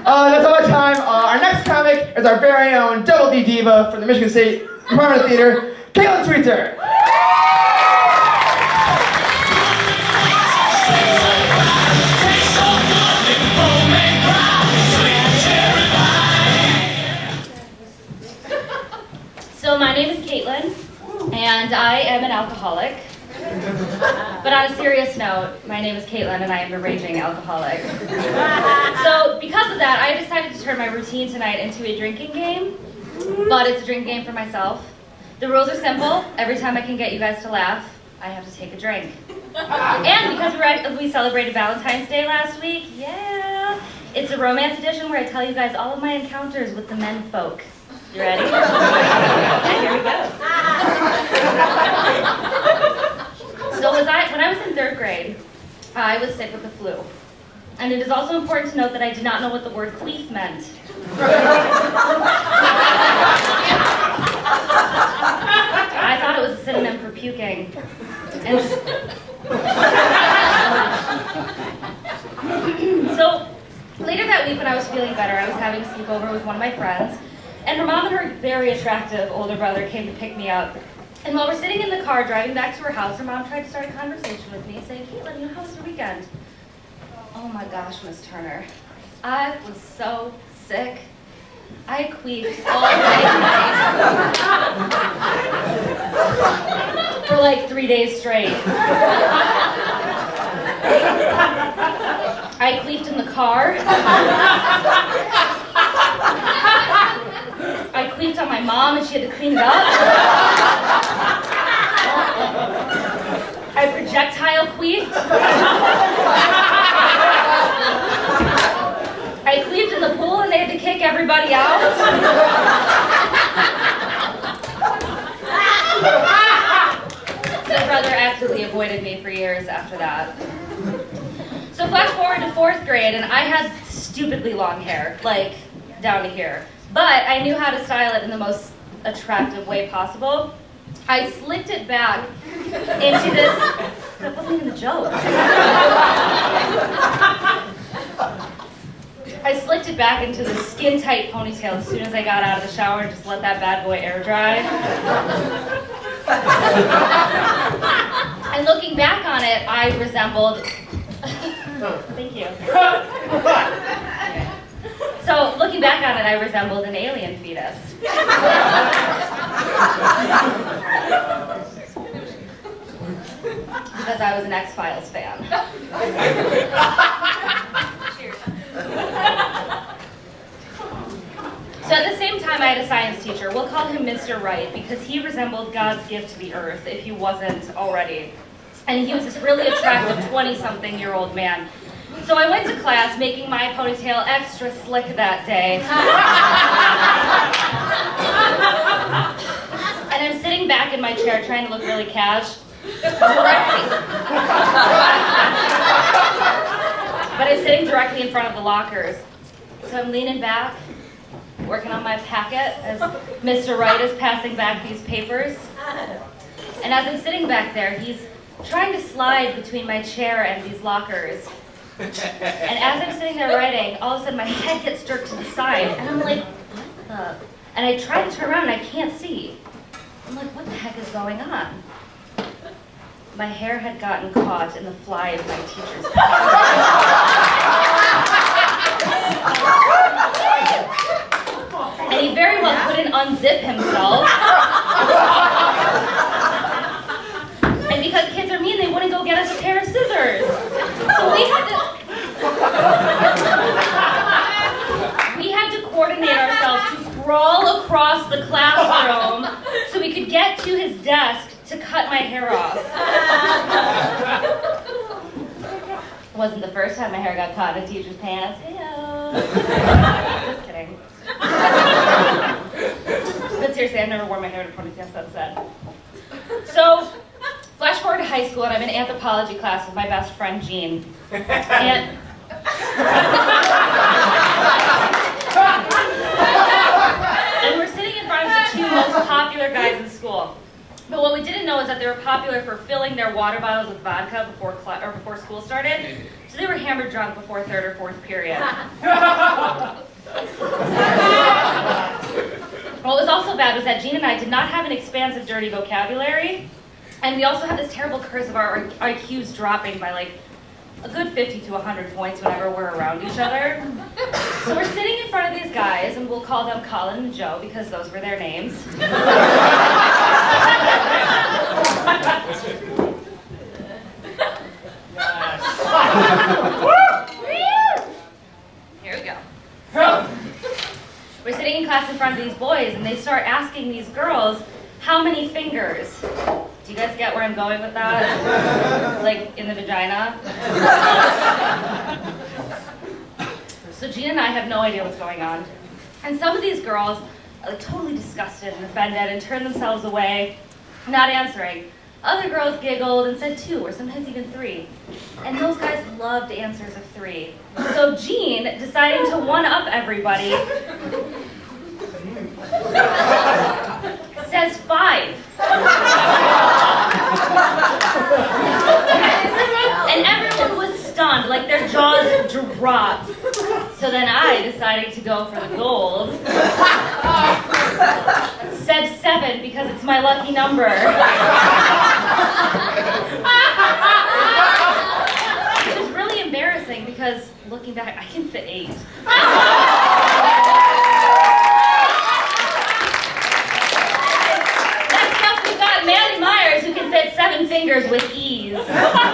That's all my time. Our next comic is our very own Double D Diva from the Michigan State Department of Theater, Caitlin Sweetser. So my name is Caitlin, and I am an alcoholic. But on a serious note, my name is Caitlin, and I am a raging alcoholic. So because of that, I decided to turn my routine tonight into a drinking game, but it's a drinking game for myself. The rules are simple. Every time I can get you guys to laugh, I have to take a drink. And because we celebrated Valentine's Day last week, yeah, it's a romance edition where I tell you guys all of my encounters with the men folk. You ready? Yeah, here we go. So when I was in 3rd grade, I was sick with the flu. And it is also important to note that I did not know what the word queef meant. I thought it was a synonym for puking. And so later that week when I was feeling better, I was having a sleepover with one of my friends. And her mom and her very attractive older brother came to pick me up. And while we're sitting in the car driving back to her house, her mom tried to start a conversation with me, saying, "Caitlin, how was your weekend?" Oh my gosh, Miss Turner. I was so sick. I queefed all day night. For like 3 days straight. I queefed in the car. I queefed on my mom and she had to clean it up. I projectile queefed. I queefed in the pool and they had to kick everybody out. My brother absolutely avoided me for years after that. So flash forward to 4th grade and I had stupidly long hair, like down to here. But I knew how to style it in the most attractive way possible. I slicked it back into this, that wasn't even a joke. I slicked it back into this skin-tight ponytail as soon as I got out of the shower and just let that bad boy air dry. And looking back on it, I resembled, thank you. So, looking back on it, I resembled an alien fetus. Because I was an X-Files fan. Cheers. So at the same time, I had a science teacher. We'll call him Mr. Wright because he resembled God's gift to the earth, if he wasn't already. And he was this really attractive 20-something-year-old man. So I went to class making my ponytail extra slick that day. And I'm sitting back in my chair trying to look really cash. But I'm sitting directly in front of the lockers. So I'm leaning back, working on my packet as Mr. Wright is passing back these papers. And as I'm sitting back there, he's trying to slide between my chair and these lockers. And as I'm sitting there writing, all of a sudden my head gets jerked to the side, and I'm like, what the? And I try to turn around and I can't see. I'm like, what the heck is going on? My hair had gotten caught in the fly of my teacher's pants. And he very well couldn't unzip himself. And because kids are mean, they wouldn't go get us a pair of scissors. So we had to coordinate ourselves to crawl across the classroom so we could get to his desk to cut my hair off. It wasn't the first time my hair got caught in a teacher's pants. Hey-o. Just kidding. But seriously, I've never worn my hair in a ponytail since then. So, flash forward to high school, and I'm in anthropology class with my best friend, Jean. And we're sitting in front of the 2 most popular guys in school. But what we didn't know is that they were popular for filling their water bottles with vodka before school started. So they were hammered drunk before 3rd or 4th period. also bad was that Jean and I did not have an expansive dirty vocabulary, and we also had this terrible curse of our IQs dropping by like a good 50 to 100 points whenever we're around each other. So we're sitting in front of these guys, and we'll call them Colin and Joe because those were their names. Here we go. So, we're sitting in class in front of these boys, and they start asking these girls, how many fingers? Do you guys get where I'm going with that? Like, in the vagina? So Jean and I have no idea what's going on. And some of these girls are like, totally disgusted and offended and turn themselves away, not answering. Other girls giggled and said 2, or sometimes even 3. And those guys loved answers of 3. So Jean, deciding to one-up everybody, says 5. And everyone was stunned, like their jaws dropped. So then I, deciding to go for the gold, said 7 because it's my lucky number. Which is really embarrassing because looking back, I can fit 8.